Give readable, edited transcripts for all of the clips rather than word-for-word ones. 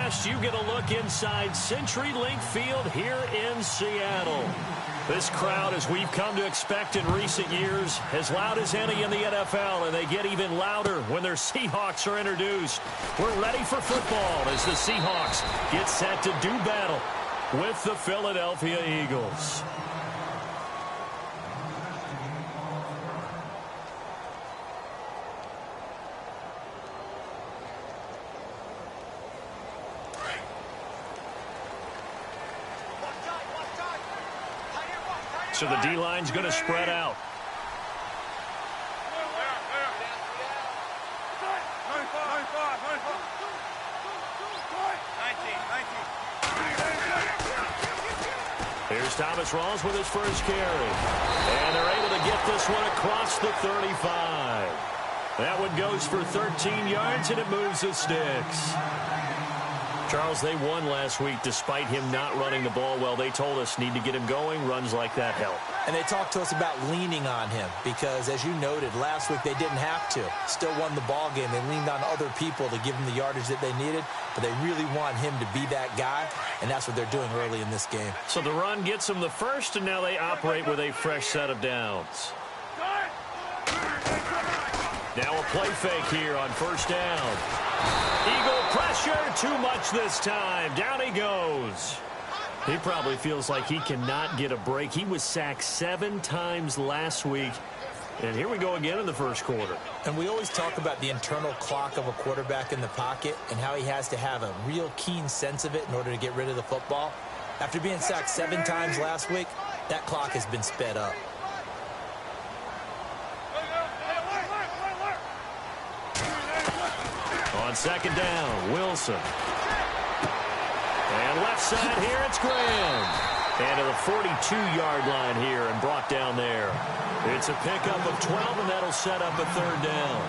West, you get a look inside CenturyLink Field here in Seattle. This crowd, as we've come to expect in recent years, as loud as any in the NFL, and they get even louder when their Seahawks are introduced. We're ready for football as the Seahawks get set to do battle with the Philadelphia Eagles. So the D-line's going to spread out. Here's Thomas Rawls with his first carry. And they're able to get this one across the 35. That one goes for 13 yards, and it moves the sticks. Charles, they won last week despite him not running the ball well. They told us need to get him going. Runs like that help. And they talked to us about leaning on him because, as you noted, last week they didn't have to. Still won the ball game. They leaned on other people to give them the yardage that they needed, but they really want him to be that guy, and that's what they're doing early in this game. So the run gets them the first, and now they operate with a fresh set of downs. Now a play fake here on first down. Eagle pressure, too much this time. Down he goes. He probably feels like he cannot get a break. He was sacked 7 times last week. And here we go again in the first quarter. And we always talk about the internal clock of a quarterback in the pocket and how he has to have a real keen sense of it in order to get rid of the football. After being sacked 7 times last week, that clock has been sped up. On second down, Wilson. And left side here, it's Graham. And to the 42-yard line here and brought down there. It's a pickup of 12, and that'll set up a third down.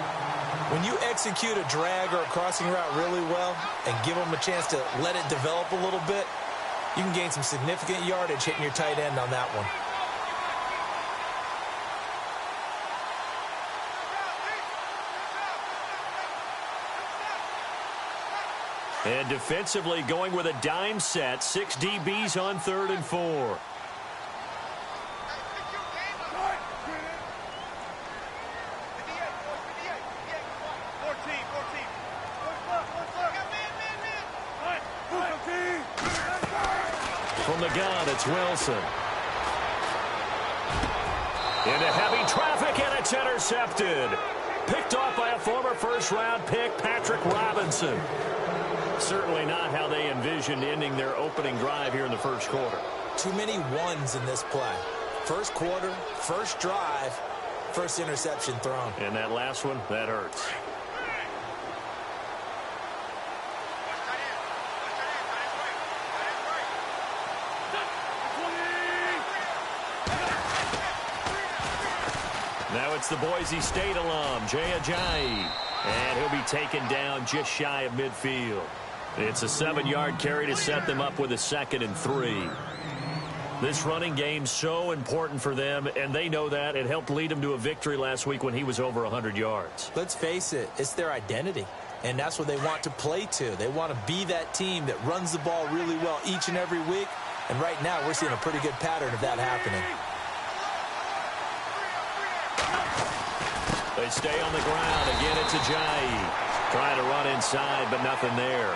When you execute a drag or a crossing route really well and give them a chance to let it develop a little bit, you can gain some significant yardage hitting your tight end on that one. And defensively going with a dime set. 6 DBs on 3rd and 4. From the gun, it's Wilson. Into heavy traffic, and it's intercepted. Picked off by a former first-round pick, Patrick Robinson. Certainly not how they envisioned ending their opening drive here in the first quarter. Too many ones in this play. First quarter, first drive, first interception thrown. And that last one, that hurts. Now it's the Boise State alum, Jay Ajayi. And he'll be taken down just shy of midfield. It's a 7-yard carry to set them up with a 2nd and 3. This running game's so important for them, and they know that. It helped lead them to a victory last week when he was over 100 yards. Let's face it, it's their identity, and that's what they want to play to. They want to be that team that runs the ball really well each and every week, and right now we're seeing a pretty good pattern of that happening. They stay on the ground. Again, it's Ajayi. Trying to run inside, but nothing there.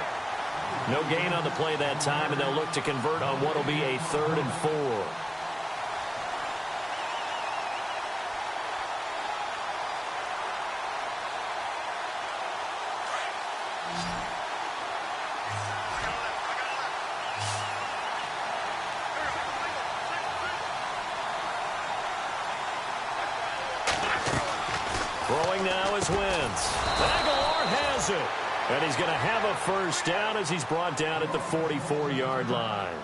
No gain on the play that time, and they'll look to convert on what will be a 3rd and 4. Throwing now is Wentz. Aguilar has it. And he's going to have a first down as he's brought down at the 44-yard line.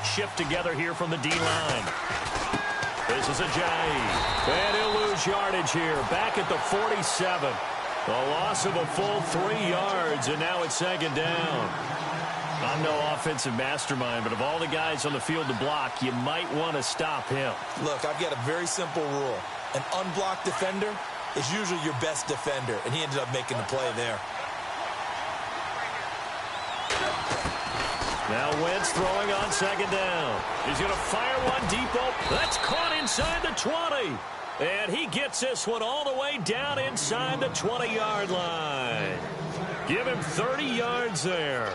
Shift together here from the D-line. This is Ajayi. And he'll lose yardage here. Back at the 47. A loss of a full 3 yards, and now it's 2nd down. I'm no offensive mastermind, but of all the guys on the field to block, you might want to stop him. Look, I've got a very simple rule. An unblocked defender is usually your best defender, and he ended up making the play there. Now Wentz throwing on second down. He's going to fire one deep open. That's caught inside the 20. And he gets this one all the way down inside the 20-yard line. Give him 30 yards there.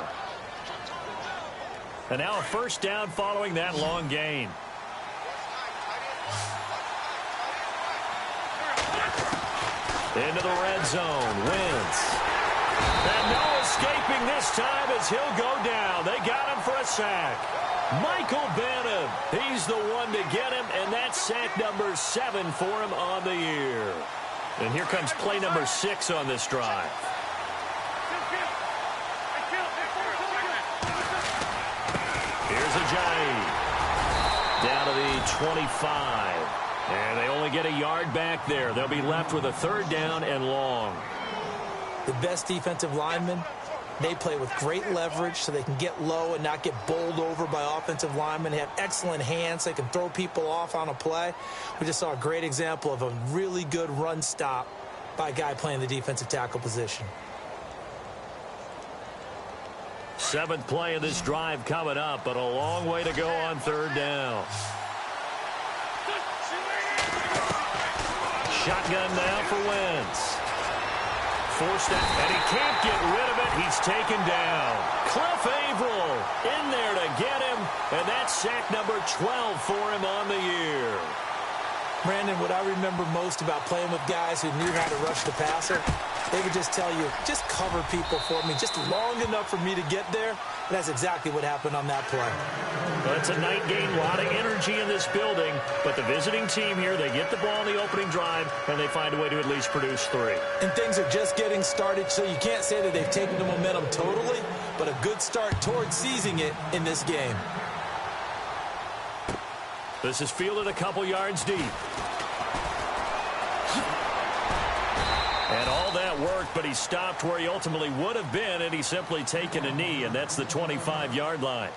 And now a first down following that long gain. Into the red zone. Wentz. And no escaping this time as he'll go down. They got him for a sack. Michael Bannon, he's the one to get him, and that's sack number 7 for him on the year. And here comes play number 6 on this drive. Here's Ajayi. Down to the 25. And they only get a yard back there. They'll be left with a third down and long. The best defensive linemen, they play with great leverage so they can get low and not get bowled over by offensive linemen. They have excellent hands. They can throw people off on a play. We just saw a great example of a really good run stop by a guy playing the defensive tackle position. 7th play of this drive coming up, but a long way to go on third down. Shotgun now for Wentz. Forced out, and he can't get rid of it. He's taken down. Cliff Averill in there to get him, and that's sack number 12 for him on the year. Brandon, what I remember most about playing with guys who knew how to rush the passer, they would just tell you, just cover people for me, just long enough for me to get there. And that's exactly what happened on that play. Well, it's a night game, a lot of energy in this building, but the visiting team here, they get the ball in the opening drive, and they find a way to at least produce 3. And things are just getting started, so you can't say that they've taken the momentum totally, but a good start towards seizing it in this game. This is fielded a couple yards deep. And all that worked, but he stopped where he ultimately would have been, and he's simply taken a knee, and that's the 25-yard line.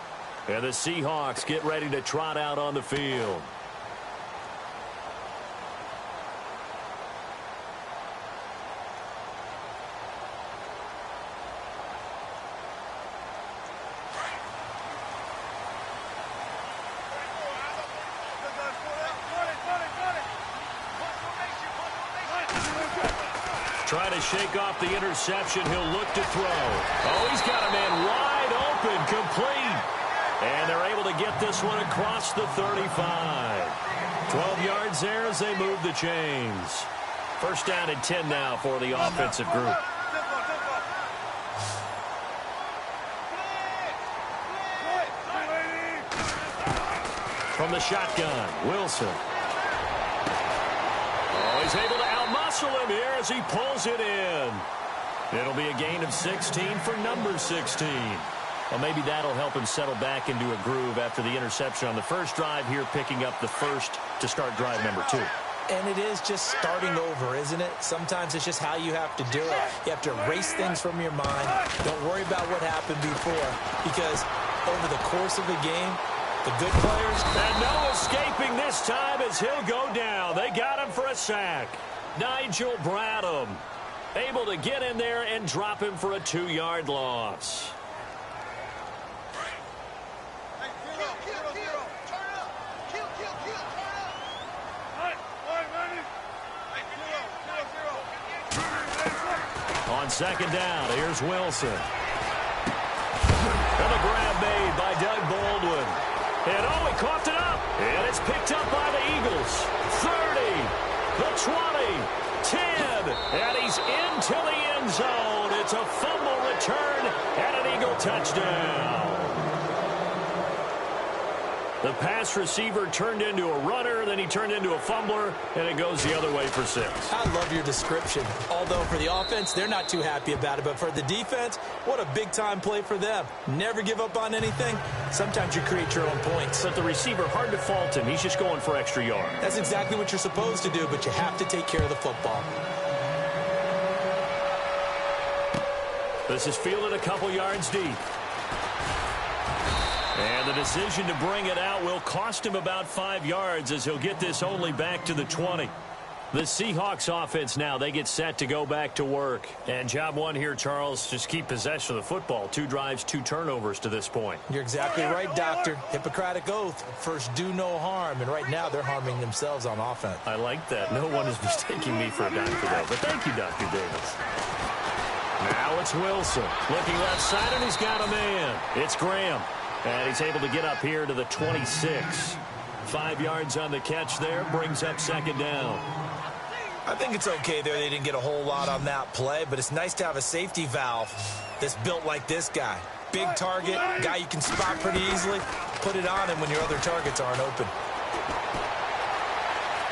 And the Seahawks get ready to trot out on the field. Trying to shake off the interception. He'll look to throw. Oh, he's got a man wide open, complete. And they're able to get this one across the 35. 12 yards there as they move the chains. First down and 10 now for the offensive group. From the shotgun, Wilson. Oh, he's able to outmuscle him here as he pulls it in. It'll be a gain of 16 for number 16. Well, maybe that'll help him settle back into a groove after the interception on the first drive here, picking up the first to start drive number 2. And it is just starting over, isn't it? Sometimes it's just how you have to do it. You have to erase things from your mind. Don't worry about what happened before, because over the course of a game, the good players... And no escaping this time as he'll go down. They got him for a sack. Nigel Bradham able to get in there and drop him for a 2-yard loss. On second down, here's Wilson. And the grab made by Doug Baldwin. And oh, he coughed it up. And it's picked up by the Eagles. 30, the 20, 10, and he's into the end zone. It's a fumble return and an Eagle touchdown. The pass receiver turned into a runner, then he turned into a fumbler, and it goes the other way for 6. I love your description. Although for the offense, they're not too happy about it. But for the defense, what a big-time play for them. Never give up on anything. Sometimes you create your own points. But the receiver, hard to fault him. He's just going for extra yards. That's exactly what you're supposed to do, but you have to take care of the football. This is fielded a couple yards deep. And the decision to bring it out will cost him about 5 yards as he'll get this only back to the 20. The Seahawks offense now, they get set to go back to work. And job one here, Charles, just keep possession of the football. 2 drives, 2 turnovers to this point. You're exactly right, Doctor. Hippocratic oath. First, do no harm. And right now, they're harming themselves on offense. I like that. No one is mistaking me for a doctor, though. But thank you, Dr. Davis. Now it's Wilson. Looking left side, and he's got a man. It's Graham. And he's able to get up here to the 26. 5 yards on the catch there. Brings up second down. I think it's okay there. They didn't get a whole lot on that play, but it's nice to have a safety valve that's built like this guy. Big target, guy you can spot pretty easily. Put it on him when your other targets aren't open.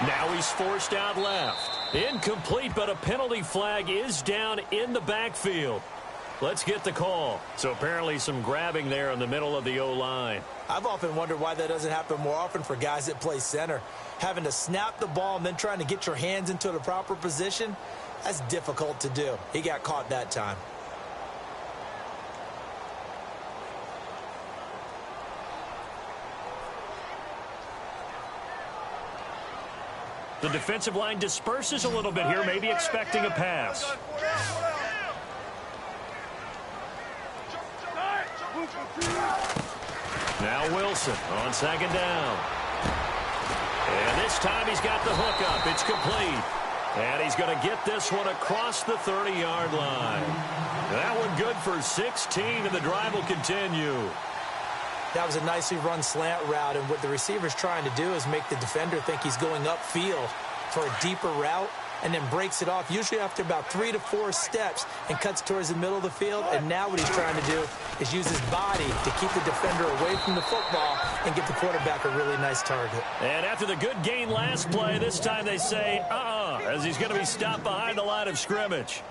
Now he's forced out left. Incomplete, but a penalty flag is down in the backfield. Let's get the call. So apparently some grabbing there in the middle of the O-line. I've often wondered why that doesn't happen more often for guys that play center. Having to snap the ball and then trying to get your hands into the proper position, that's difficult to do. He got caught that time. The defensive line disperses a little bit here, maybe expecting a pass. Now Wilson on second down. And this time he's got the hook up. It's complete. And he's going to get this one across the 30-yard line. That one good for 16, and the drive will continue. That was a nicely run slant route, and what the receiver's trying to do is make the defender think he's going upfield for a deeper route, and then breaks it off, usually after about 3 to 4 steps, and cuts towards the middle of the field. And now what he's trying to do is use his body to keep the defender away from the football and give the quarterback a really nice target. And after the good gain last play, this time they say, as he's going to be stopped behind the line of scrimmage.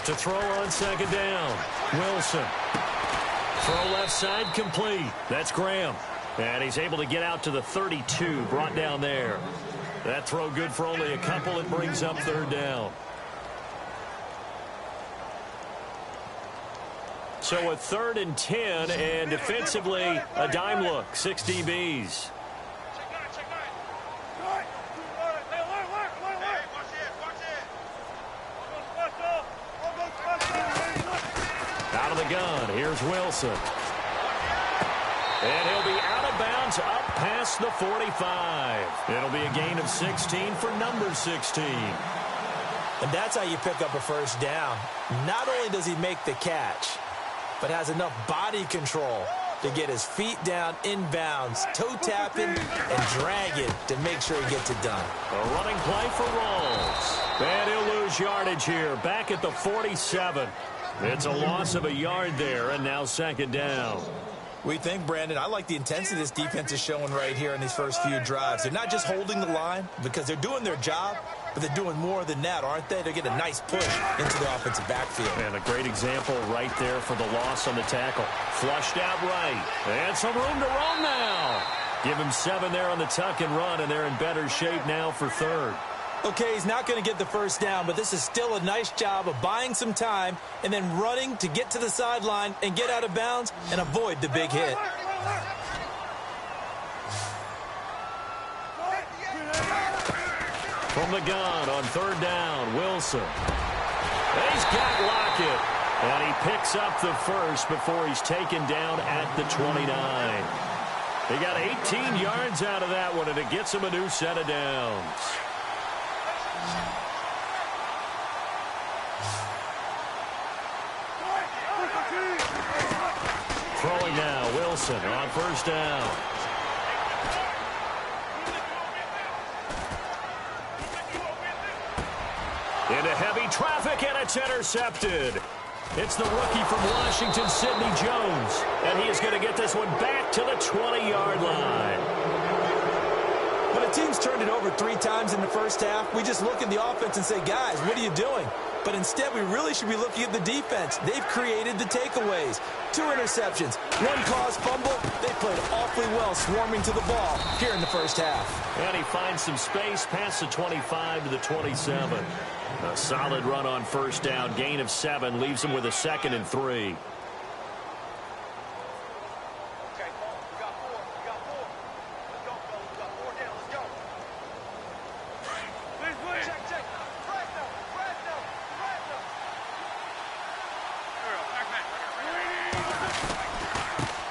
To throw on second down, Wilson. Throw left side complete. That's Graham. And he's able to get out to the 32, brought down there. That throw good for only a couple. It brings up third down. So a 3rd and 10, and defensively a dime look, 6 DBs. Out of the gun, here's Wilson. And he'll be out of bounds up past the 45. It'll be a gain of 16 for number 16. And that's how you pick up a first down. Not only does he make the catch, but has enough body control to get his feet down inbounds, toe tapping, and dragging to make sure he gets it done. A running play for Rawls. And he'll lose yardage here, back at the 47. It's a loss of a yard there, and now second down. We think, Brandon, I like the intensity this defense is showing right here in these first few drives. They're not just holding the line because they're doing their job, but they're doing more than that, aren't they? They're getting a nice push into the offensive backfield. And a great example right there for the loss on the tackle. Flushed out right. And some room to roam now. Give him 7 there on the tuck and run, and they're in better shape now for third. Okay, he's not going to get the first down, but this is still a nice job of buying some time and then running to get to the sideline and get out of bounds and avoid the big hit. From the gun on third down, Wilson. He's got Lockett. And he picks up the first before he's taken down at the 29. He got 18 yards out of that one, and it gets him a new set of downs. Throwing now, Wilson on first down. Into heavy traffic, and it's intercepted. It's the rookie from Washington, Sidney Jones. And he is going to get this one back to the 20-yard line. When a team's turned it over 3 times in the first half, we just look at the offense and say, guys, what are you doing? But instead, we really should be looking at the defense. They've created the takeaways. 2 interceptions, 1 caused fumble. They played awfully well swarming to the ball here in the first half. And he finds some space past the 25 to the 27. A solid run on first down. Gain of 7 leaves him with a 2nd and 3.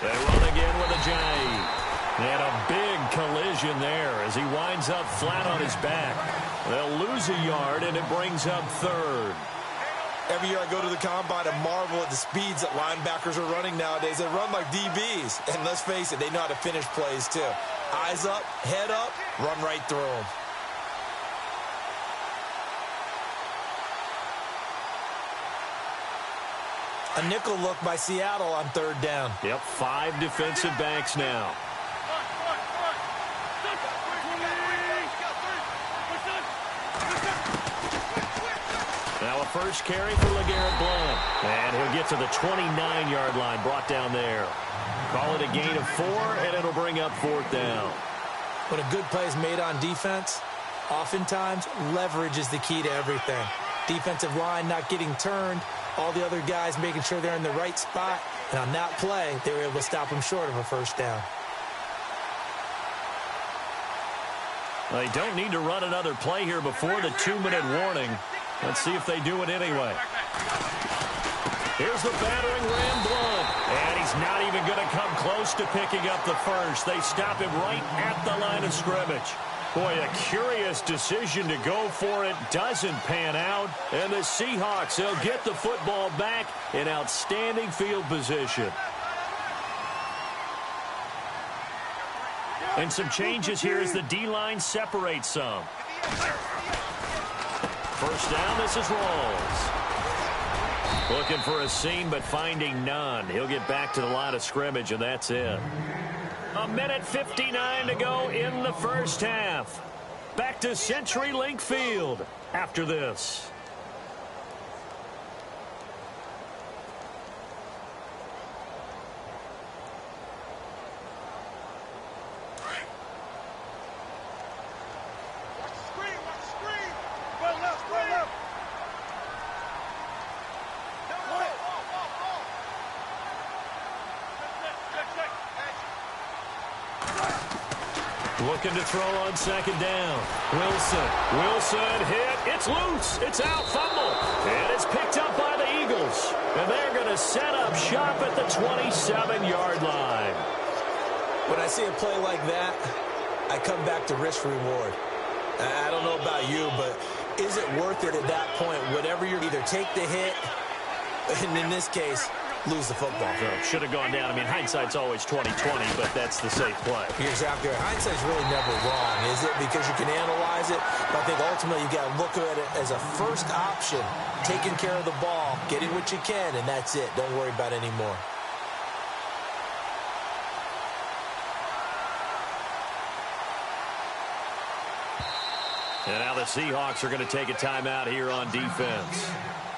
They run again with a J. And a big collision there as he winds up flat on his back. They'll lose a yard, and it brings up 3rd. Every year I go to the combine and marvel at the speeds that linebackers are running nowadays. They run like DBs. And let's face it, they know how to finish plays too. Eyes up, head up, run right through them. A nickel look by Seattle on 3rd down. Yep, 5 defensive backs now. Now a first carry for LeGarrette Blount. And he'll get to the 29-yard line, brought down there. Call it a gain of 4, and it'll bring up 4th down. When a good play is made on defense, oftentimes leverage is the key to everything. Defensive line not getting turned, all the other guys making sure they're in the right spot. And on that play, they were able to stop him short of a first down. They don't need to run another play here before the 2-minute warning. Let's see if they do it anyway. Here's the battering ram Blount. And he's not even going to come close to picking up the first. They stop him right at the line of scrimmage. Boy, a curious decision to go for it. Doesn't pan out. And the Seahawks, they'll get the football back in outstanding field position. And some changes here as the D-line separates some. First down, this is Rawls. Looking for a seam, but finding none. He'll get back to the line of scrimmage, and that's it. 1:59 to go in the first half. Back to CenturyLink Field after this. Looking to throw on second down. Wilson hit. It's loose. It's out. Fumble. And it's picked up by the Eagles. And they're going to set up shop at the 27-yard line. When I see a play like that, I come back to risk-reward. I don't know about you, but is it worth it at that point? Whatever you're either take the hit, and in this case, lose the football. So should have gone down. I mean, hindsight's always 20/20, but that's the safe play. You're exactly right. Hindsight's really never wrong, is it? Because you can analyze it, but I think ultimately you got to look at it as a first option, taking care of the ball, getting what you can, and that's it. Don't worry about it anymore. And now the Seahawks are going to take a timeout here on defense.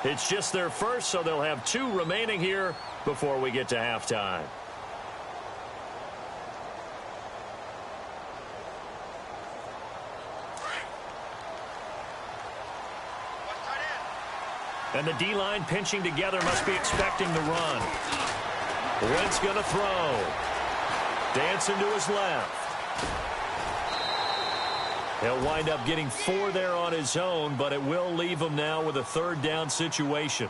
It's just their first, so they'll have 2 remaining here before we get to halftime. And the D-line pinching together must be expecting the run. Wentz going to throw. Dancing to his left. He'll wind up getting 4 there on his own, but it will leave him now with a 3rd down situation.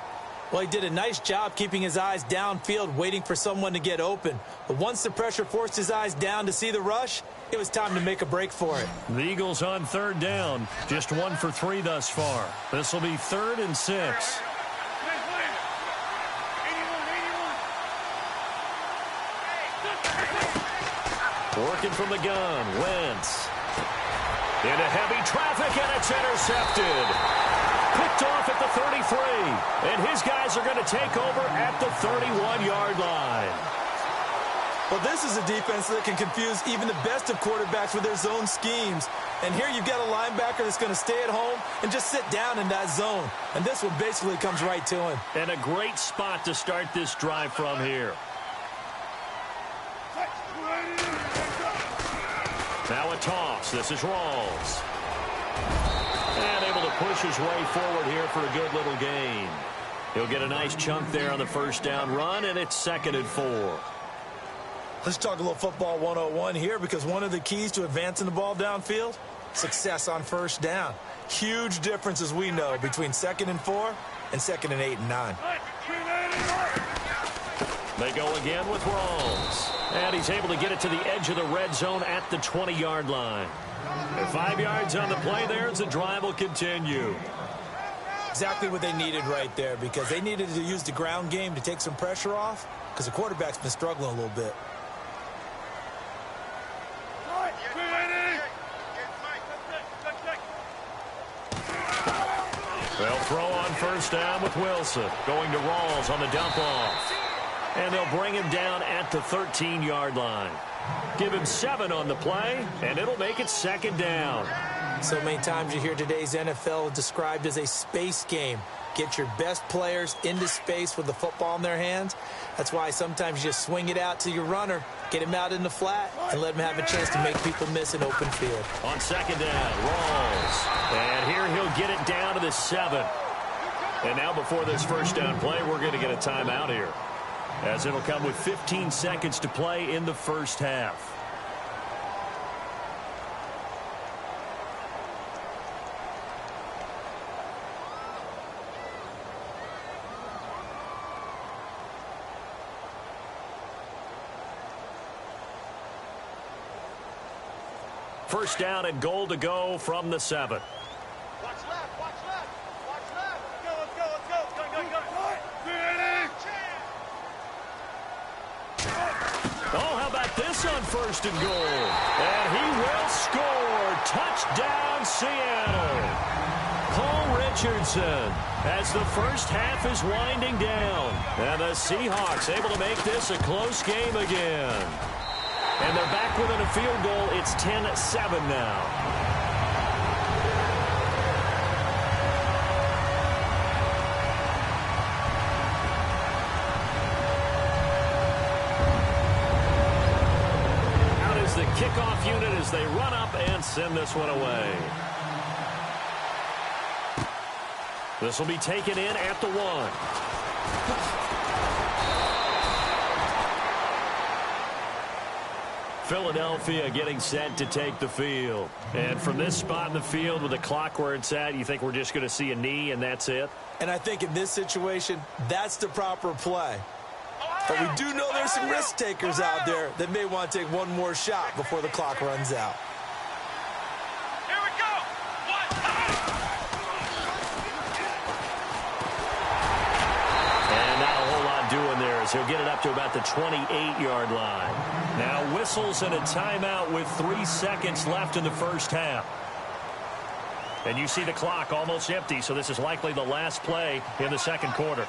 Well, he did a nice job keeping his eyes downfield, waiting for someone to get open. But once the pressure forced his eyes down to see the rush, it was time to make a break for it. The Eagles on 3rd down, just 1 for 3 thus far. This will be 3rd and 6. Working from the gun, Wentz. Into heavy traffic, and it's intercepted. Picked off at the 33. And his guys are going to take over at the 31-yard line. Well, this is a defense that can confuse even the best of quarterbacks with their zone schemes. And here you've got a linebacker that's going to stay at home and just sit down in that zone. And this one basically comes right to him. And a great spot to start this drive from here. Now a toss. This is Rawls. And able to push his way forward here for a good little gain. He'll get a nice chunk there on the first down run, and it's 2nd and 4. Let's talk a little football 101 here, because one of the keys to advancing the ball downfield, success on first down. Huge difference, as we know, between 2nd and 4 and 2nd and 8 and 9. They go again with Rawls. And he's able to get it to the edge of the red zone at the 20-yard line. And 5 yards on the play there as the drive will continue. Exactly what they needed right there, because they needed to use the ground game to take some pressure off, because the quarterback's been struggling a little bit. They'll throw on first down with Wilson. Going to Rawls on the dump off. And they'll bring him down at the 13-yard line. Give him 7 on the play, and it'll make it 2nd down. So many times you hear today's NFL described as a space game. Get your best players into space with the football in their hands. That's why sometimes you just swing it out to your runner, get him out in the flat, and let him have a chance to make people miss an open field. On 2nd down, Rawls. And here he'll get it down to the 7. And now before this first down play, we're going to get a timeout here, as it'll come with 15 seconds to play in the first half. First down and goal to go from the 7. Watch left, watch left, watch left. Let's go, let's go, let's go. Oh, how about this on 1st and goal? And he will score. Touchdown, Seattle. Paul Richardson, as the first half is winding down. And the Seahawks able to make this a close game again. And they're back within a field goal. It's 10-7 now. Out is the kickoff unit as they run up and send this one away. This will be taken in at the 1. Philadelphia getting set to take the field. And from this spot in the field with the clock where it's at, you think we're just going to see a knee and that's it? And I think in this situation, that's the proper play. But we do know there's some risk takers out there that may want to take one more shot before the clock runs out. Here we go. And not a whole lot doing there as he'll get it up to about the 28-yard line. Now whistles and a timeout with 3 seconds left in the first half. And you see the clock almost empty, so this is likely the last play in the second quarter.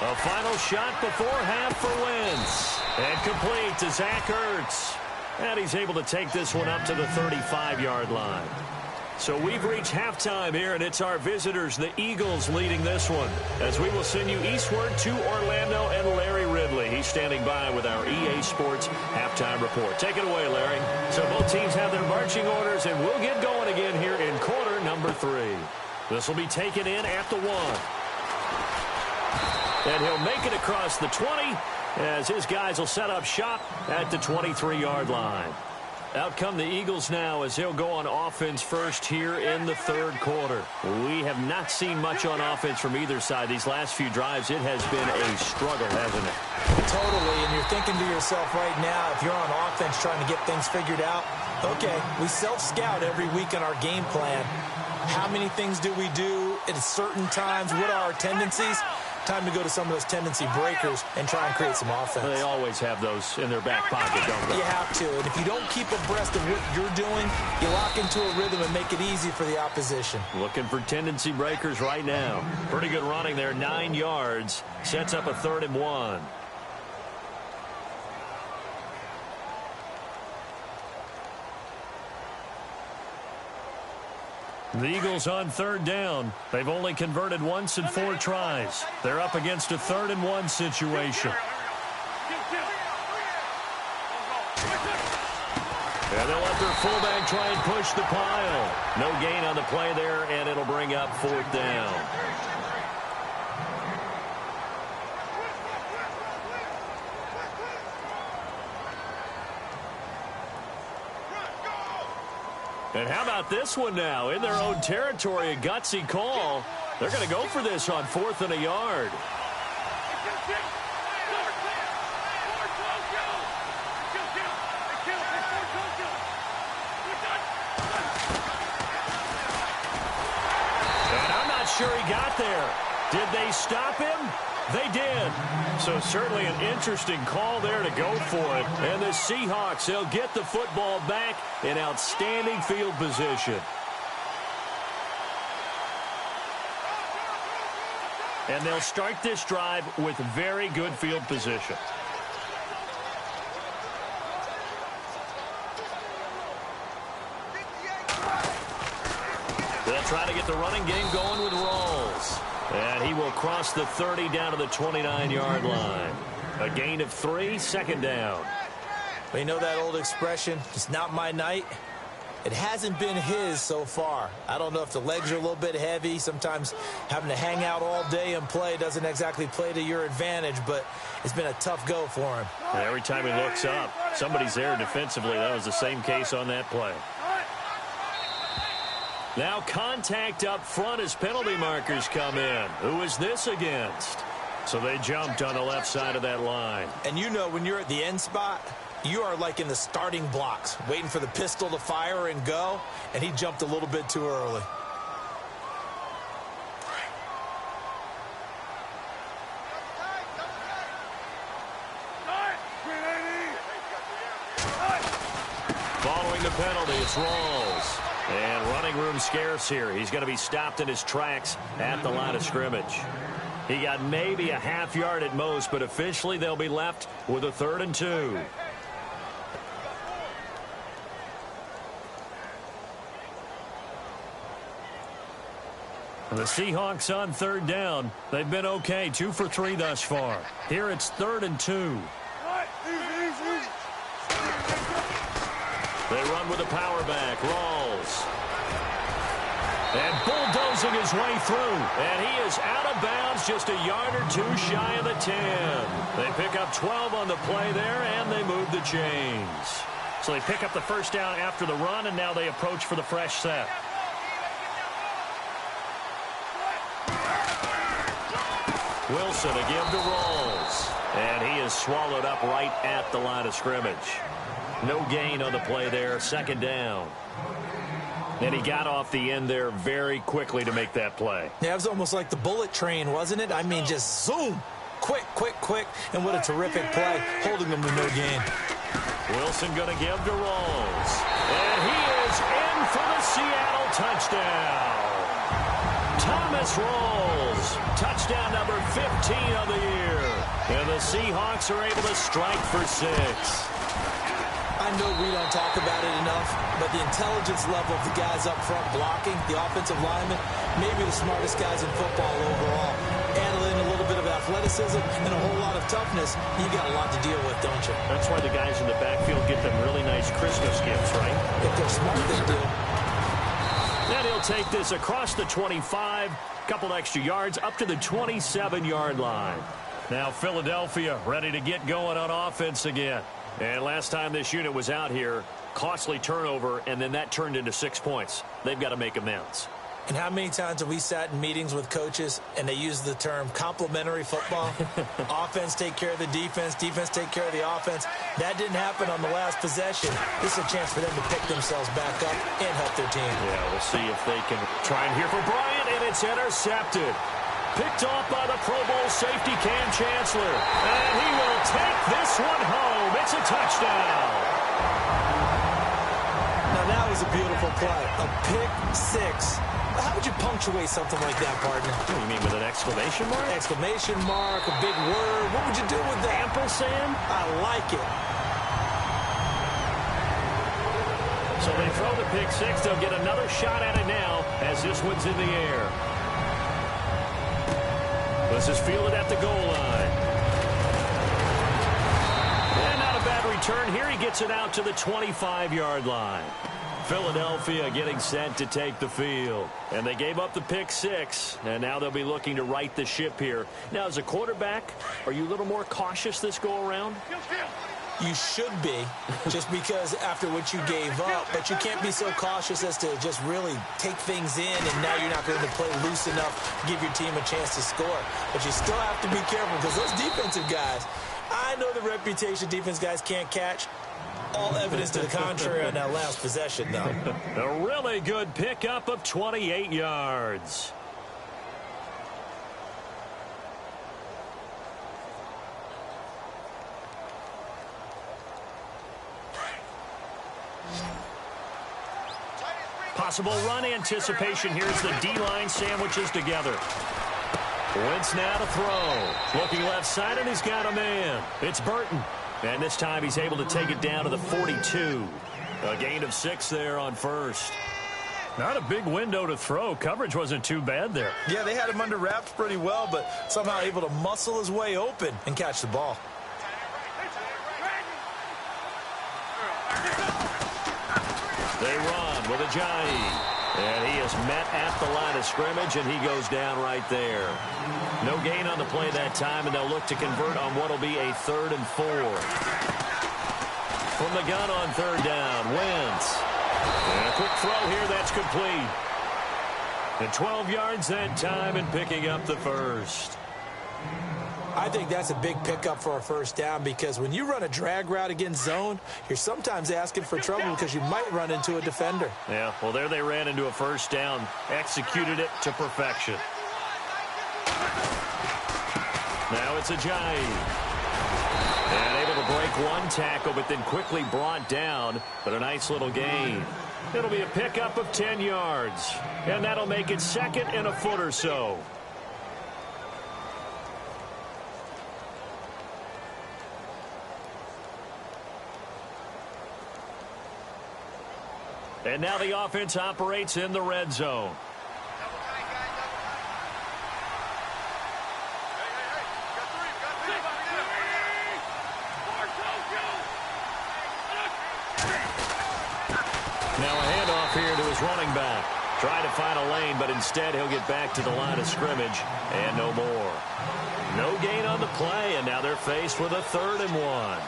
A final shot before half for Wentz. And complete to Zach Ertz. And he's able to take this one up to the 35-yard line. So we've reached halftime here, and it's our visitors, the Eagles, leading this one, as we will send you eastward to Orlando and Larry Ridley. He's standing by with our EA Sports halftime report. Take it away, Larry. So both teams have their marching orders, and we'll get going again here in quarter number 3. This will be taken in at the 1. And he'll make it across the 20 as his guys will set up shop at the 23-yard line. Out come the Eagles now as he'll go on offense first here in the third quarter. We have not seen much on offense from either side. These last few drives, it has been a struggle, hasn't it? Totally, and you're thinking to yourself right now, if you're on offense trying to get things figured out, okay, we self-scout every week in our game plan. How many things do we do at certain times? What are our tendencies? time to go to some of those tendency breakers and try and create some offense. They always have those in their back pocket, don't they? You have to. And if you don't keep abreast of what you're doing, you lock into a rhythm and make it easy for the opposition. Looking for tendency breakers right now. Pretty good running there, 9 yards. Sets up a 3rd and 1. The Eagles on 3rd down. They've only converted once in 4 tries. They're up against a 3rd and 1 situation. And they'll let their fullback try and push the pile. No gain on the play there, and it'll bring up 4th down. And how about this one now? In their own territory, a gutsy call. They're going to go for this on 4th and a yard. And I'm not sure he got there. Did they stop him? They did. So certainly an interesting call there to go for it. And the Seahawks, they'll get the football back in outstanding field position. And they'll start this drive with very good field position. They'll try to get the running game going with Rawls. And he will cross the 30 down to the 29-yard line. A gain of 3, 2nd down. But you know that old expression, it's not my night? It hasn't been his so far. I don't know if the legs are a little bit heavy. Sometimes having to hang out all day and play doesn't exactly play to your advantage, but it's been a tough go for him. And every time he looks up, somebody's there defensively. That was the same case on that play. Now contact up front as penalty markers come in. Who is this against? So they jumped on the left side of that line. And you know when you're at the end spot, you are like in the starting blocks, waiting for the pistol to fire and go, and he jumped a little bit too early. Following the penalty, it's Rawls. And running room scarce here. He's going to be stopped in his tracks at the line of scrimmage. He got maybe a half yard at most, but officially they'll be left with a 3rd and 2. The Seahawks on 3rd down. They've been okay, 2 for 3 thus far. Here it's 3rd and 2. They run with a power back, Rawls. And bulldozing his way through. And he is out of bounds, just a yard or 2 shy of the 10. They pick up 12 on the play there, and they move the chains. So they pick up the 1st down after the run, and now they approach for the fresh set. Wilson to give to Rawls. And he is swallowed up right at the line of scrimmage. No gain on the play there, 2nd down. And he got off the end there very quickly to make that play. Yeah, it was almost like the bullet train, wasn't it? I mean, just zoom. Quick, quick, quick. And what a terrific play, holding them to no gain. Wilson going to give to Rawls. And he is in for the Seattle touchdown. Thomas Rawls, touchdown number 15 of the year. And the Seahawks are able to strike for 6. I know we don't talk about it enough, but the intelligence level of the guys up front blocking, the offensive linemen, maybe the smartest guys in football overall. Add in a little bit of athleticism and a whole lot of toughness, you got a lot to deal with, don't you? That's why the guys in the backfield get them really nice Christmas gifts, right? If they're smart, they do. And he'll take this across the 25, couple extra yards, up to the 27-yard line. Now Philadelphia ready to get going on offense again. And last time this unit was out here, costly turnover, and then that turned into 6 points. They've got to make amends. And how many times have we sat in meetings with coaches and they use the term complementary football? Offense take care of the defense, defense take care of the offense. That didn't happen on the last possession. This is a chance for them to pick themselves back up and help their team. Yeah, we'll see if they can try and here for Bryant, and it's intercepted. Picked off by the Pro Bowl safety Cam Chancellor. And he will take this one home. It's a touchdown. Now that was a beautiful play. A pick six. How would you punctuate something like that, partner? What do you mean, with an exclamation mark? Exclamation mark, a big word. What would you do with that? Ampersand? I like it. So they throw the pick six. They'll get another shot at it now as this one's in the air. This is fielded at the goal line. And not a bad return here. He gets it out to the 25-yard line. Philadelphia getting set to take the field. And they gave up the pick six. And now they'll be looking to right the ship here. Now, as a quarterback, are you a little more cautious this go-around? You should be, just because after what you gave up. But you can't be so cautious as to just really take things in, and now you're not going to play loose enough to give your team a chance to score. But you still have to be careful, because those defensive guys, I know the reputation defense guys can't catch. All evidence to the contrary on that last possession, though. A really good pickup of 28 yards. Possible run anticipation. Here's the D-line sandwiches together. Wentz now to throw. Looking left side, and he's got a man. It's Burton. And this time he's able to take it down to the 42. A gain of 6 there on first. Not a big window to throw. Coverage wasn't too bad there. Yeah, they had him under wraps pretty well, but somehow able to muscle his way open and catch the ball. They run with Ajayi. And he is met at the line of scrimmage, and he goes down right there. No gain on the play that time, and they'll look to convert on what will be a 3rd and 4. From the gun on 3rd down, Wentz. And a quick throw here, that's complete. And 12 yards that time, and picking up the first. I think that's a big pickup for a first down, because when you run a drag route against zone, you're sometimes asking for trouble because you might run into a defender. Yeah, well, there they ran into a first down, executed it to perfection. Now it's Ajayi. And able to break one tackle, but then quickly brought down, but a nice little gain. It'll be a pickup of 10 yards, and that'll make it 2nd and a foot or so. And now the offense operates in the red zone. Now a handoff here to his running back. Trying to find a lane, but instead he'll get back to the line of scrimmage, and no more. No gain on the play, and now they're faced with a 3rd and 1.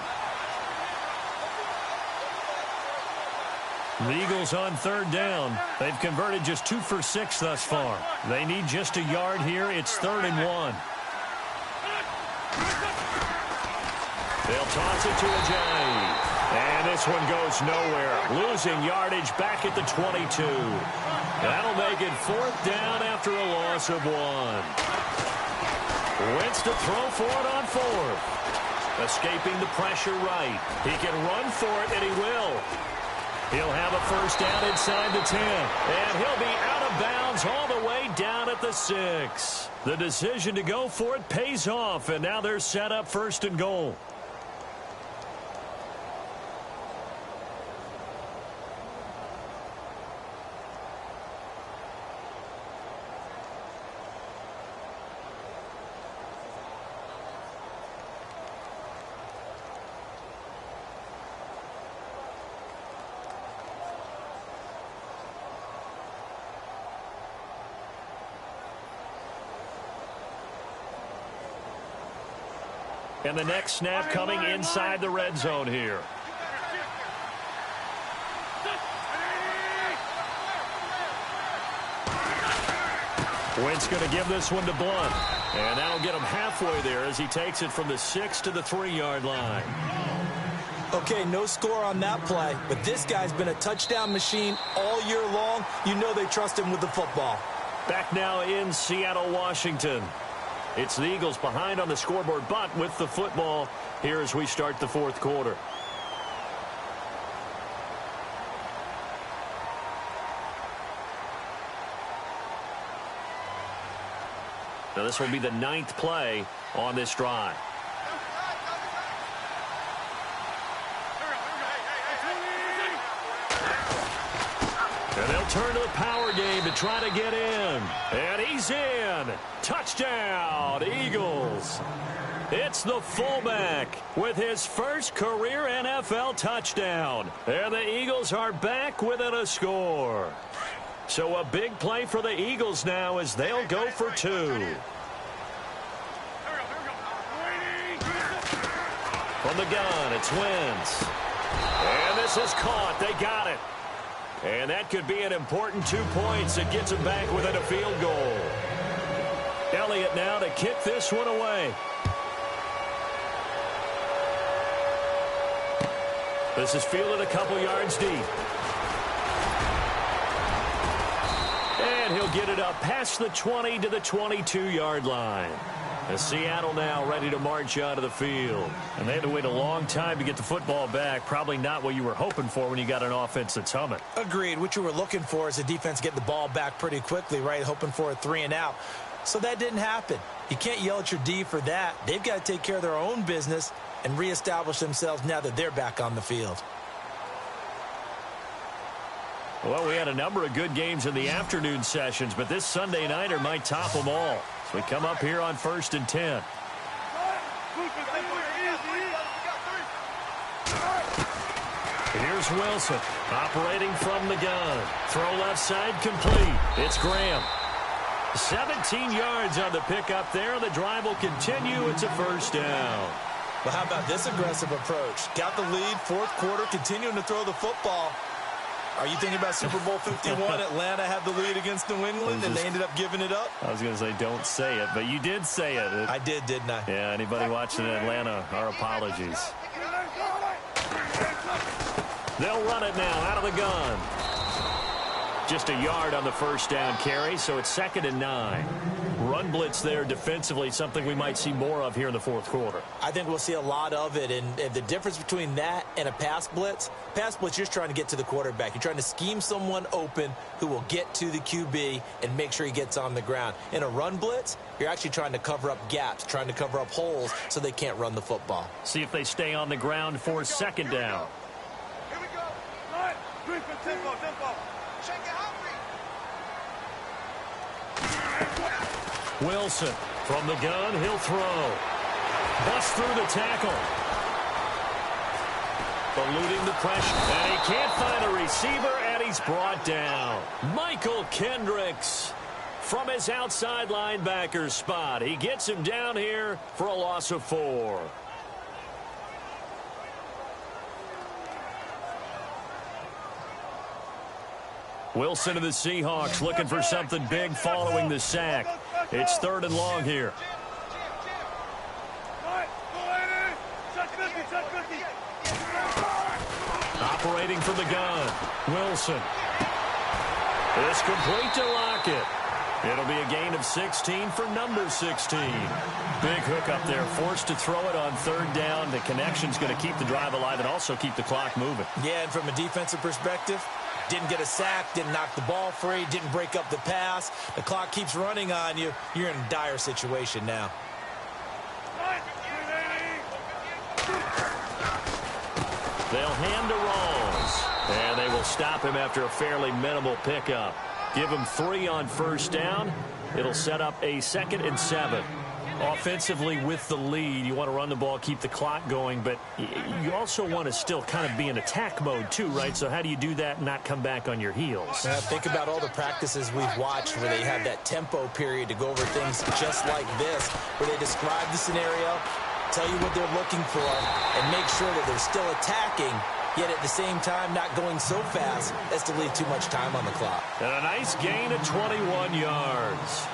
The Eagles on 3rd down. They've converted just 2 for 6 thus far. They need just a yard here. It's 3rd and 1. They'll toss it to Ajayi. And this one goes nowhere. Losing yardage back at the 22. That'll make it 4th down after a loss of 1. Wentz to throw for it on 4th. Escaping the pressure right. He can run for it, and he will. He'll have a first down inside the 10. And he'll be out of bounds all the way down at the 6. The decision to go for it pays off, and now they're set up 1st and goal. And the next snap coming inside the red zone here. Wentz going to give this one to Blunt. And that'll get him halfway there as he takes it from the 6 to the 3-yard line. Okay, no score on that play, but this guy's been a touchdown machine all year long. You know they trust him with the football. Back now in Seattle, Washington. It's the Eagles behind on the scoreboard, but with the football here as we start the fourth quarter. Now this will be the 9th play on this drive. And they'll turn to the power game to try to get in. And he's in. Touchdown, Eagles. It's the fullback with his first career NFL touchdown. And the Eagles are back within a score. So a big play for the Eagles now as they'll go for 2. From the gun, it's Wentz. And this is caught. They got it. And that could be an important 2 points that gets him back within a field goal. Elliott now to kick this one away. This is fielded a couple yards deep. And he'll get it up past the 20 to the 22-yard line. As Seattle now ready to march out of the field. And they had to wait a long time to get the football back. Probably not what you were hoping for when you got an offense that's humming. Agreed. What you were looking for is the defense getting the ball back pretty quickly, right? Hoping for a 3 and out. So that didn't happen. You can't yell at your D for that. They've got to take care of their own business and reestablish themselves now that they're back on the field. Well, we had a number of good games in the afternoon sessions, but this Sunday nighter might top them all. So we come up here on 1st and 10. Here's Wilson operating from the gun. Throw left side complete. It's Graham. 17 yards on the pickup there. The drive will continue. It's a first down. Well, how about this aggressive approach? Got the lead, fourth quarter, continuing to throw the football. Are you thinking about Super Bowl 51? Atlanta had the lead against New England, and they ended up giving it up? I was going to say don't say it, but you did say it. I did, didn't I? Yeah, anybody watching in Atlanta, our apologies. They'll run it now out of the gun. Just a yard on the first down carry, so it's 2nd and 9. Run blitz there defensively, something we might see more of here in the fourth quarter. I think we'll see a lot of it, and the difference between that and a pass blitz, you're just trying to get to the quarterback. You're trying to scheme someone open who will get to the QB and make sure he gets on the ground. In a run blitz, you're actually trying to cover up gaps, trying to cover up holes so they can't run the football. See if they stay on the ground for 2nd down. Here we go. Right. Tempo. Shake it hungry. Wilson from the gun, he'll throw. Busts through the tackle. Eluding the pressure. And he can't find a receiver, and he's brought down. Michael Kendricks from his outside linebacker spot. He gets him down here for a loss of 4. Wilson of the Seahawks looking for something big following the sack. It's 3rd and long here. Operating from the gun. Wilson. It's complete to Lockett. It'll be a gain of 16 for number 16. Big hook up there. Forced to throw it on 3rd down. The connection's going to keep the drive alive and also keep the clock moving. Yeah, and from a defensive perspective, didn't get a sack, didn't knock the ball free, didn't break up the pass. The clock keeps running on you. You're in a dire situation now. They'll hand to Rawls. And they will stop him after a fairly minimal pickup. Give him 3 on 1st down. It'll set up a 2nd and 7. Offensively with the lead, you want to run the ball, keep the clock going, but you also want to still kind of be in attack mode too, right? So how do you do that and not come back on your heels? Think about all the practices we've watched where they have that tempo period to go over things just like this, where they describe the scenario, tell you what they're looking for, and make sure that they're still attacking, yet at the same time not going so fast as to leave too much time on the clock. And a nice gain of 21 yards.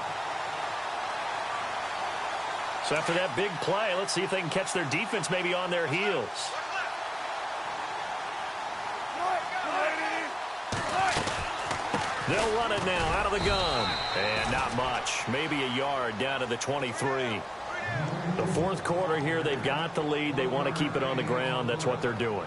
So after that big play, let's see if they can catch their defense maybe on their heels. They'll run it now out of the gun. And not much. Maybe a yard down to the 23. The fourth quarter here, they've got the lead. They want to keep it on the ground. That's what they're doing.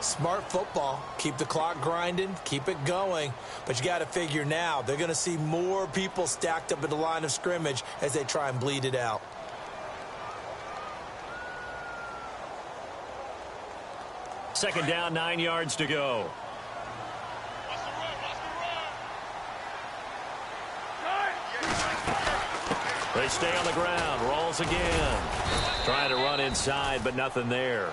Smart football. Keep the clock grinding. Keep it going. But you got to figure now, they're going to see more people stacked up at the line of scrimmage as they try and bleed it out. Second down, 9 yards to go. They stay on the ground. Rolls again. Trying to run inside, but nothing there.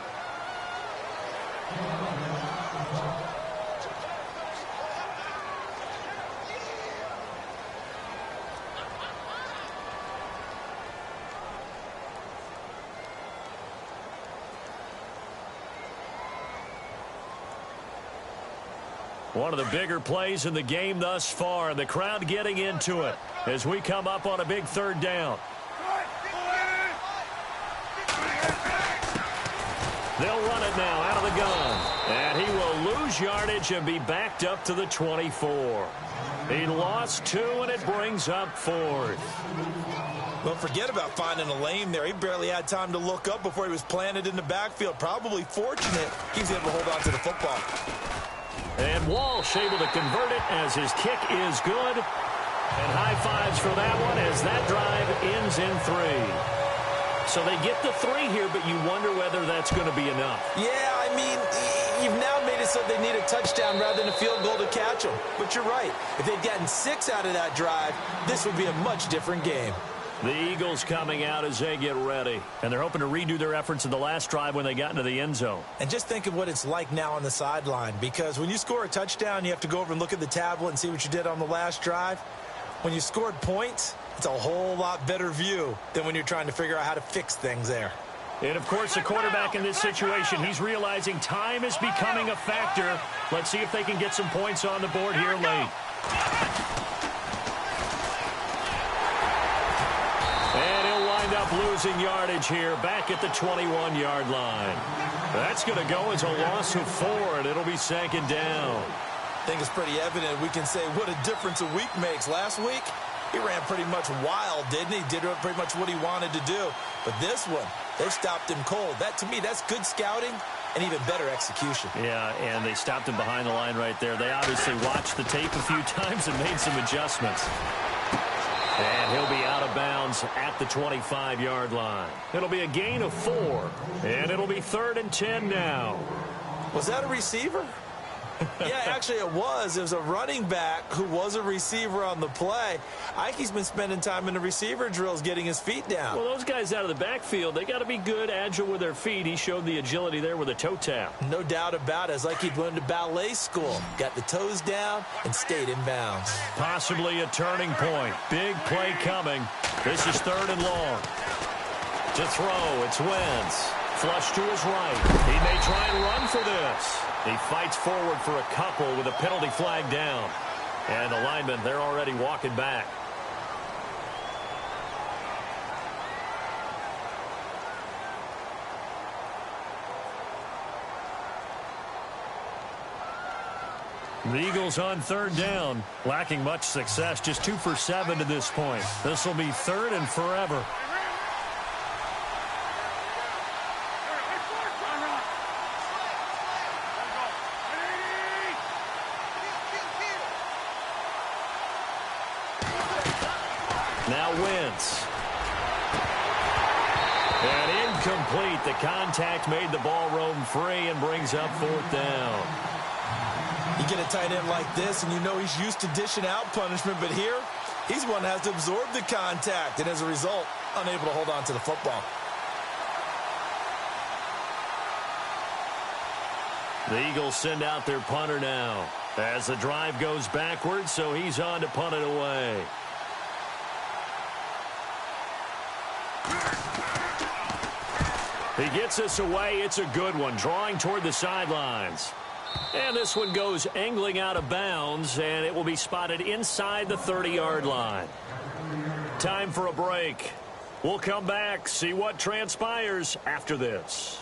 One of the bigger plays in the game thus far. The crowd getting into it as we come up on a big third down. They'll run it now out of the gun. And he will lose yardage and be backed up to the 24. He lost 2, and it brings up 4th. Well, forget about finding a lane there. He barely had time to look up before he was planted in the backfield. Probably fortunate he was able to hold on to the football. And Walsh able to convert it as his kick is good. And high fives for that one as that drive ends in 3. So they get the 3 here, but you wonder whether that's going to be enough. Yeah, I mean, you've now made it so they need a touchdown rather than a field goal to catch them. But you're right. If they'd gotten 6 out of that drive, this would be a much different game. The Eagles coming out as they get ready. And they're hoping to redo their efforts in the last drive when they got into the end zone. And just think of what it's like now on the sideline. Because when you score a touchdown, you have to go over and look at the tablet and see what you did on the last drive. When you scored points, it's a whole lot better view than when you're trying to figure out how to fix things there. And, of course, the quarterback in this situation, he's realizing time is becoming a factor. Let's see if they can get some points on the board here late. And he'll wind up losing yardage here back at the 21-yard line. That's going to go as a loss of 4, and it'll be second down. I think it's pretty evident we can say what a difference a week makes. Last week, he ran pretty much wild, didn't he? Did pretty much what he wanted to do. But this one, they stopped him cold. That, to me, that's good scouting and even better execution. Yeah, and they stopped him behind the line right there. They obviously watched the tape a few times and made some adjustments. And he'll be out of bounds at the 25-yard line. It'll be a gain of 4, and it'll be 3rd and 10 now. Was that a receiver? Yeah, actually it was. It was a running back who was a receiver on the play. Ike's been spending time in the receiver drills getting his feet down. Well, those guys out of the backfield, they got to be good, agile with their feet. He showed the agility there with a toe tap. No doubt about it. It's like he'd went to ballet school. Got the toes down and stayed in bounds. Possibly a turning point. Big play coming. This is 3rd and long. To throw, it's Wentz. Flush to his right. He may try and run for this. He fights forward for a couple with a penalty flag down. And the linemen, they're already walking back. The Eagles on 3rd down, lacking much success, just 2 for 7 to this point. This will be 3rd and forever. Now Wentz. And incomplete. The contact made the ball roam free and brings up 4th down. You get a tight end like this, and you know he's used to dishing out punishment, but here, he's one that has to absorb the contact, and as a result, unable to hold on to the football. The Eagles send out their punter now as the drive goes backwards, so he's on to punt it away. He gets us away. It's a good one, drawing toward the sidelines. And this one goes angling out of bounds, and it will be spotted inside the 30-yard line. Time for a break. We'll come back, see what transpires after this.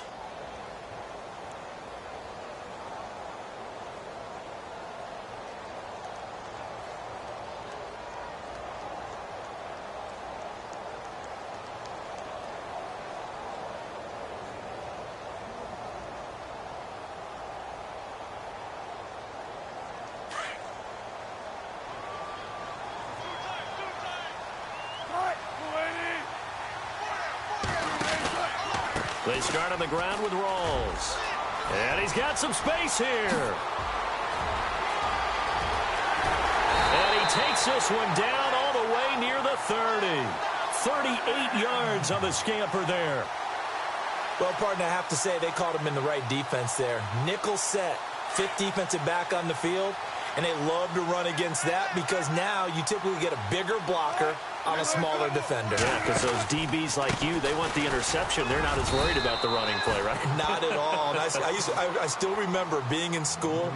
They start on the ground with Rawls. And he's got some space here. And he takes this one down all the way near the 30. 38 yards on the scamper there. Well, partner, I have to say they called him in the right defense there. Nickel set, fifth defensive back on the field, and they love to run against that because now you typically get a bigger blocker on a smaller defender. Yeah, because those DBs like you, they want the interception. They're not as worried about the running play, right? Not at all. And I still remember being in school,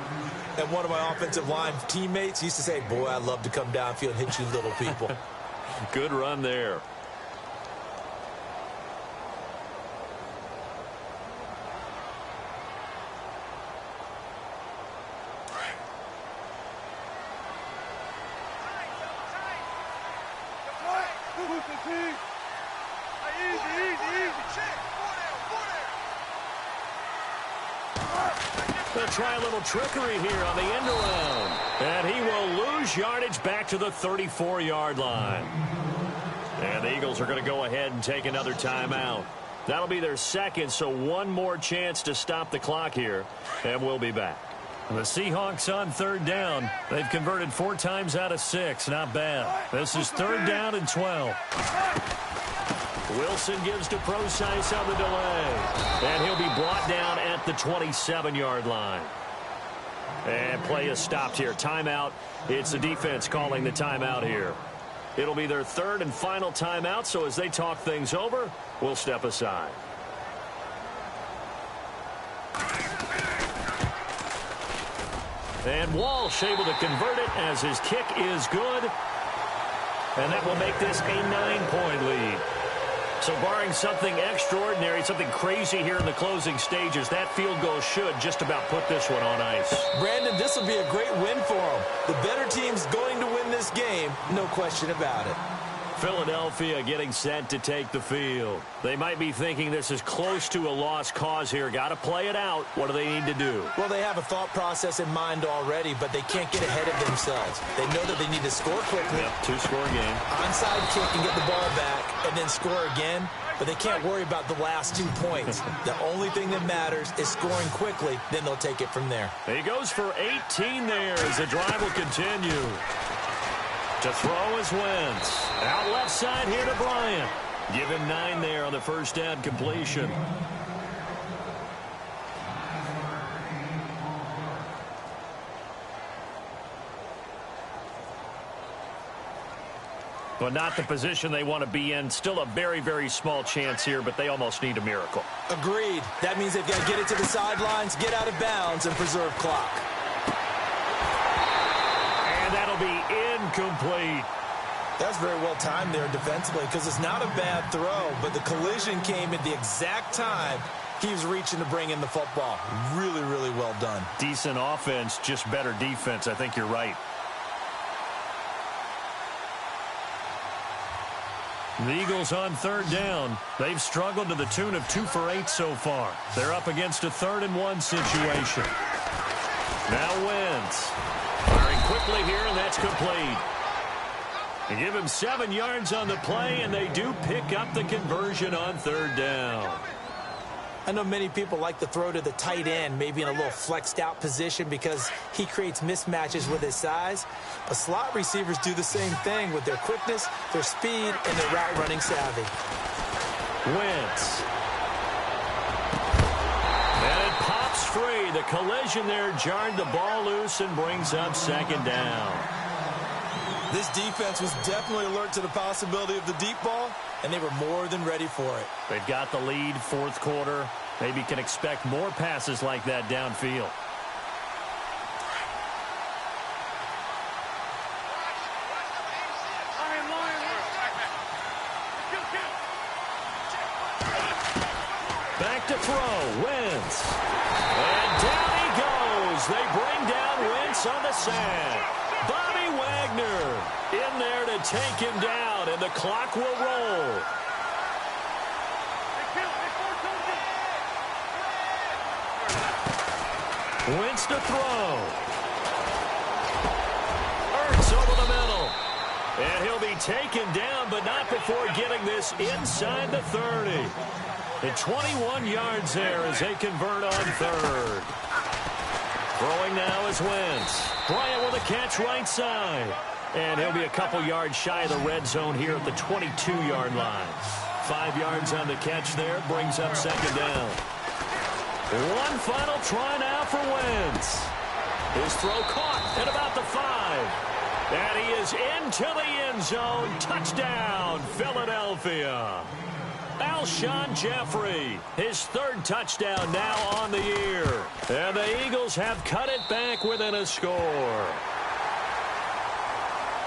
and one of my offensive line teammates used to say, boy, I'd love to come downfield and hit you little people. Good run there. They'll try a little trickery here on the end around. And he will lose yardage back to the 34-yard line. And the Eagles are going to go ahead and take another timeout. That'll be their second, so one more chance to stop the clock here. And we'll be back. The Seahawks on third down. They've converted 4 times out of 6. Not bad. This is third down and 12. Wilson gives to Procise on the delay. And he'll be brought down at the 27-yard line. And play is stopped here. Timeout. It's the defense calling the timeout here. It'll be their third and final timeout, so as they talk things over, we'll step aside. And Walsh able to convert it as his kick is good. And that will make this a 9-point lead. So barring something extraordinary, something crazy here in the closing stages, that field goal should just about put this one on ice. Brandon, this will be a great win for them. The better team's going to win this game, no question about it. Philadelphia getting set to take the field. They might be thinking this is close to a lost cause here. Got to play it out. What do they need to do? Well, they have a thought process in mind already, but they can't get ahead of themselves. They know that they need to score quickly. Yep, 2-score game. Onside kick and get the ball back and then score again, but they can't worry about the last 2 points. The only thing that matters is scoring quickly, then they'll take it from there. He goes for 18 there as the drive will continue. To throw is Wentz. Out left side here to Bryant. Give him 9 there on the first down completion. But not the position they want to be in. Still a very, very small chance here, but they almost need a miracle. Agreed. That means they've got to get it to the sidelines, get out of bounds, and preserve clock. And that'll be incomplete. That's very well timed there defensively because it's not a bad throw, but the collision came at the exact time he was reaching to bring in the football. Really, really well done. Decent offense, just better defense. I think you're right. The Eagles on third down. They've struggled to the tune of 2 for 8 so far. They're up against a 3rd and 1 situation. Now Wentz. Firing quickly here, and that's complete. They give him 7 yards on the play, and they do pick up the conversion on third down. I know many people like to throw to the tight end, maybe in a little flexed out position because he creates mismatches with his size. But slot receivers do the same thing with their quickness, their speed, and their route running savvy. Wentz. And it pops free. The collision there jarred the ball loose and brings up second down. This defense was definitely alert to the possibility of the deep ball, and they were more than ready for it. They've got the lead, fourth quarter. Maybe can expect more passes like that downfield. Back to throw, Wentz. And down he goes. They bring down Wentz on the sack. Bobby Wagner in there to take him down, and the clock will roll. Wentz to throw. Ertz over the middle. And he'll be taken down, but not before getting this inside the 30. And 21 yards there as they convert on third. Throwing now is Wentz. Bryant with a catch right side. And he'll be a couple yards shy of the red zone here at the 22-yard line. 5 yards on the catch there. Brings up second down. One final try now for Wentz. His throw caught at about the 5. And he is into the end zone. Touchdown, Philadelphia. Alshon Jeffrey, his third touchdown now on the year. And the Eagles have cut it back within a score.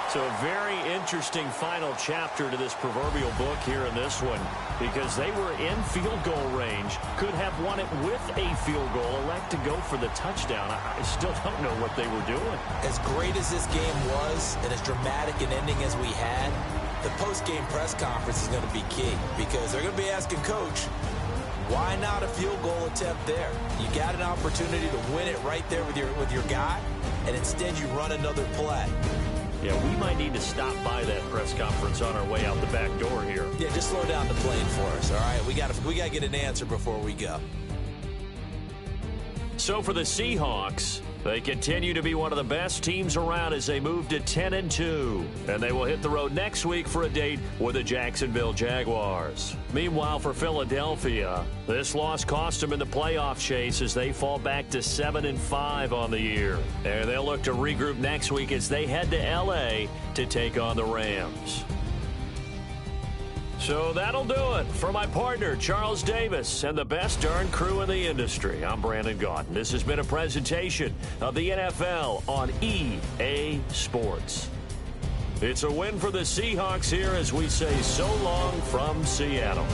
So a very interesting final chapter to this proverbial book here in this one, because they were in field goal range, could have won it with a field goal, elect to go for the touchdown. I still don't know what they were doing. As great as this game was and as dramatic an ending as we had, the post-game press conference is going to be key, because they're going to be asking Coach, why not a field goal attempt there? You got an opportunity to win it right there with your guy, and instead you run another play. Yeah, we might need to stop by that press conference on our way out the back door here. Yeah, just slow down the plane for us, all right? We got to get an answer before we go. So for the Seahawks, they continue to be one of the best teams around as they move to 10-2. And they will hit the road next week for a date with the Jacksonville Jaguars. Meanwhile, for Philadelphia, this loss cost them in the playoff chase as they fall back to 7-5 on the year. And they'll look to regroup next week as they head to L.A. to take on the Rams. So that'll do it for my partner, Charles Davis, and the best darn crew in the industry. I'm Brandon Gaudin. This has been a presentation of the NFL on EA Sports. It's a win for the Seahawks here as we say so long from Seattle.